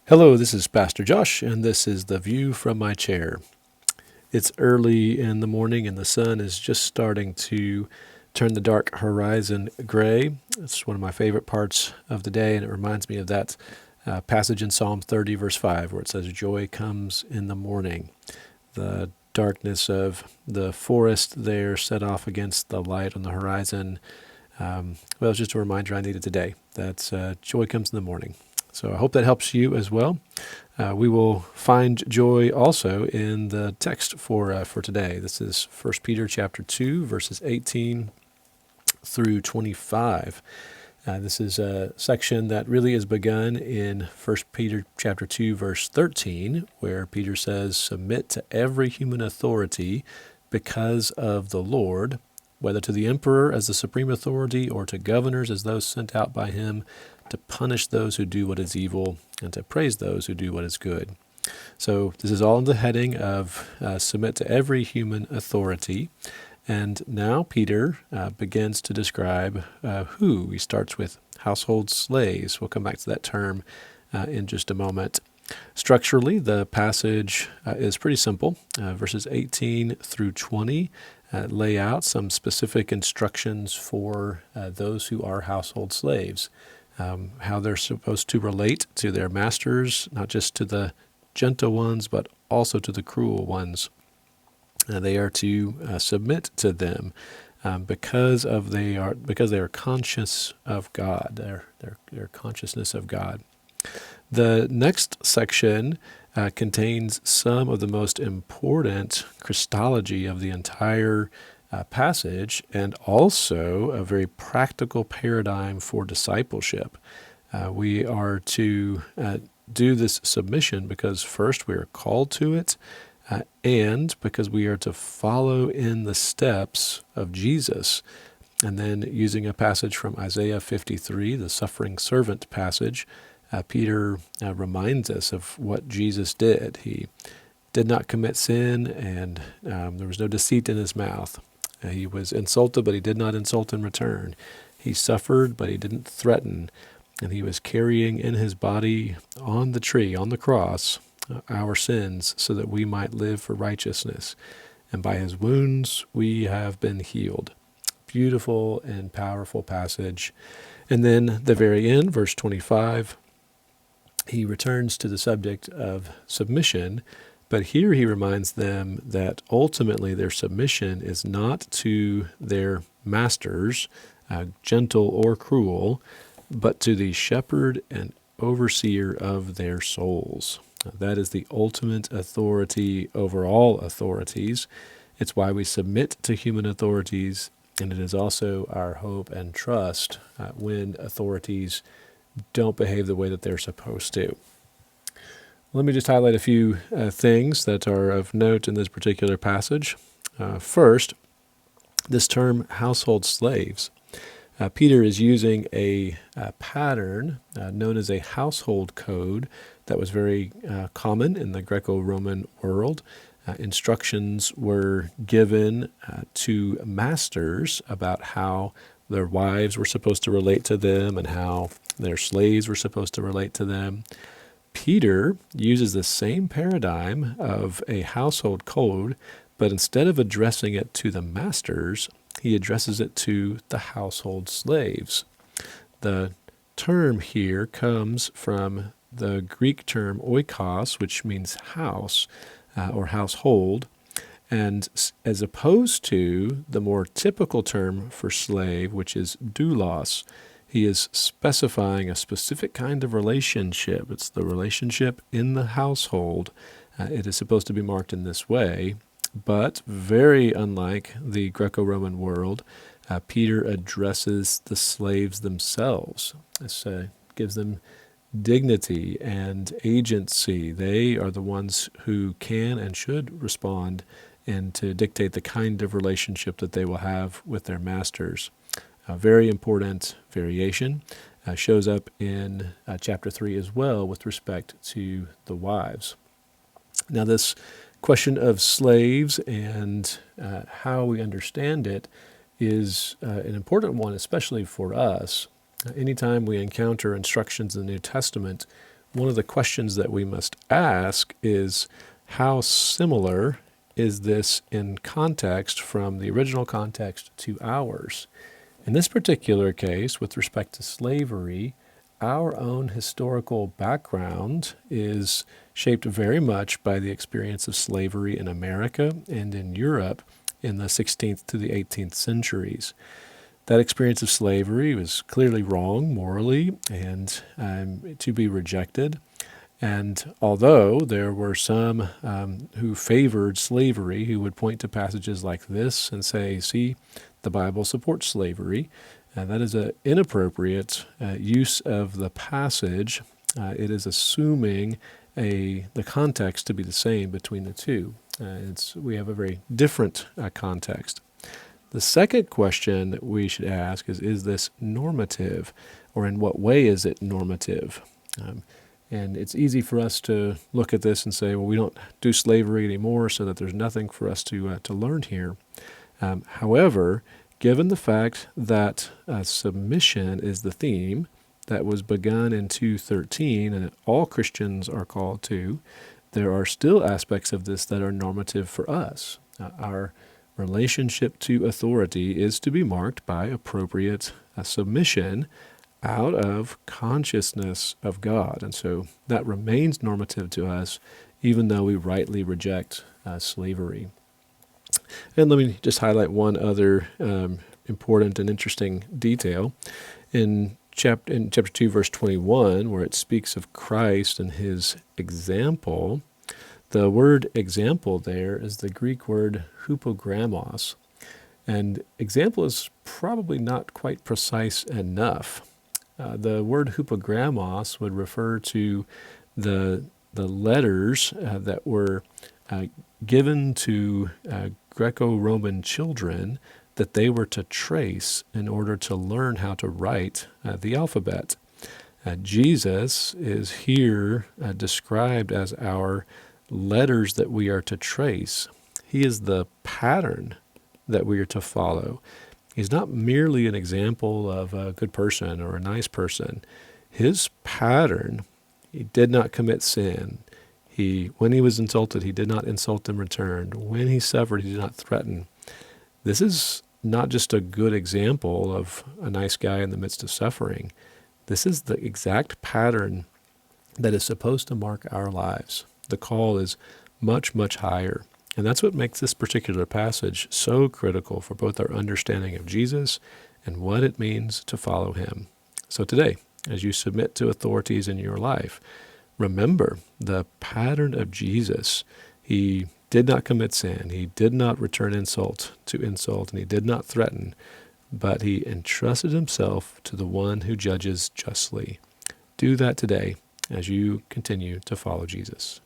Hello, this is Pastor Josh, and this is The View from My Chair. It's early in the morning, and the sun is just starting to turn the dark horizon gray. It's one of my favorite parts of the day, and it reminds me of that passage in Psalm 30, verse 5, where it says, "Joy comes in the morning." The darkness of the forest there set off against the light on the horizon. Well, it's just a reminder I needed today that joy comes in the morning. So I hope that helps you as well. We will find joy also in the text for today. This is 1 Peter chapter 2, verses 18 through 25. This is a section that really is begun in 1 Peter chapter 2, verse 13, where Peter says, "Submit to every human authority because of the Lord, whether to the emperor as the supreme authority or to governors as those sent out by him, to punish those who do what is evil and to praise those who do what is good." So this is all in the heading of submit to every human authority. And now Peter begins to describe who. He starts with household slaves. We'll come back to that term in just a moment. Structurally, the passage is pretty simple. Verses 18 through 20 lay out some specific instructions for those who are household slaves. How they're supposed to relate to their masters, not just to the gentle ones, but also to the cruel ones. They are to submit to them because they are conscious of God, their consciousness of God. The next section contains some of the most important Christology of the entire passage, and also a very practical paradigm for discipleship. We are to do this submission because first we are called to it, and because we are to follow in the steps of Jesus. And then using a passage from Isaiah 53, the suffering servant passage, Peter reminds us of what Jesus did. He did not commit sin, and there was no deceit in his mouth. He was insulted, but he did not insult in return. He suffered, but he didn't threaten. And he was carrying in his body on the tree, on the cross, our sins, so that we might live for righteousness. And by his wounds we have been healed. Beautiful and powerful passage. And then the very end, verse 25, he returns to the subject of submission. But here he reminds them that ultimately their submission is not to their masters, gentle or cruel, but to the shepherd and overseer of their souls. That is the ultimate authority over all authorities. It's why we submit to human authorities, and it is also our hope and trust when authorities don't behave the way that they're supposed to. Let me just highlight a few things that are of note in this particular passage. First, this term household slaves. Peter is using a pattern known as a household code that was very common in the Greco-Roman world. Instructions were given to masters about how their wives were supposed to relate to them and how their slaves were supposed to relate to them. Peter uses the same paradigm of a household code, but instead of addressing it to the masters, he addresses it to the household slaves. The term here comes from the Greek term oikos, which means house or household, and as opposed to the more typical term for slave, which is doulos. He is specifying a specific kind of relationship. It's the relationship in the household. It is supposed to be marked in this way, but very unlike the Greco-Roman world, Peter addresses the slaves themselves. This gives them dignity and agency. They are the ones who can and should respond and to dictate the kind of relationship that they will have with their masters. A very important variation shows up in chapter 3 as well with respect to the wives. Now, this question of slaves and how we understand it is an important one, especially for us. Anytime we encounter instructions in the New Testament one of the questions that we must ask is, how similar is this in context from the original context to ours? In this particular case, with respect to slavery, our own historical background is shaped very much by the experience of slavery in America and in Europe in the 16th to the 18th centuries. That experience of slavery was clearly wrong morally and to be rejected. And although there were some who favored slavery, who would point to passages like this and say, see, the Bible supports slavery, that is an inappropriate use of the passage. It is assuming the context to be the same between the two. We have a very different context. The second question that we should ask is this normative, or in what way is it normative? And it's easy for us to look at this and say, well, we don't do slavery anymore, so that there's nothing for us to learn here. However, given the fact that submission is the theme that was begun in 2:13, and that all Christians are called to, there are still aspects of this that are normative for us. Our relationship to authority is to be marked by appropriate submission out of consciousness of God. And so that remains normative to us, even though we rightly reject slavery. And let me just highlight one other important and interesting detail. In chapter 2, verse 21, where it speaks of Christ and his example, the word example there is the Greek word hupogrammos. And example is probably not quite precise enough. The word hupogrammos would refer to the letters that were given to Greco-Roman children that they were to trace in order to learn how to write the alphabet. Jesus is here described as our letters that we are to trace. He is the pattern that we are to follow. He's not merely an example of a good person or a nice person. His pattern, he did not commit sin. When he was insulted, he did not insult in return. When he suffered, he did not threaten. This is not just a good example of a nice guy in the midst of suffering. This is the exact pattern that is supposed to mark our lives. The call is much, much higher. And that's what makes this particular passage so critical for both our understanding of Jesus and what it means to follow him. So today, as you submit to authorities in your life, remember the pattern of Jesus. He did not commit sin. He did not return insult to insult, and he did not threaten, but he entrusted himself to the one who judges justly. Do that today as you continue to follow Jesus.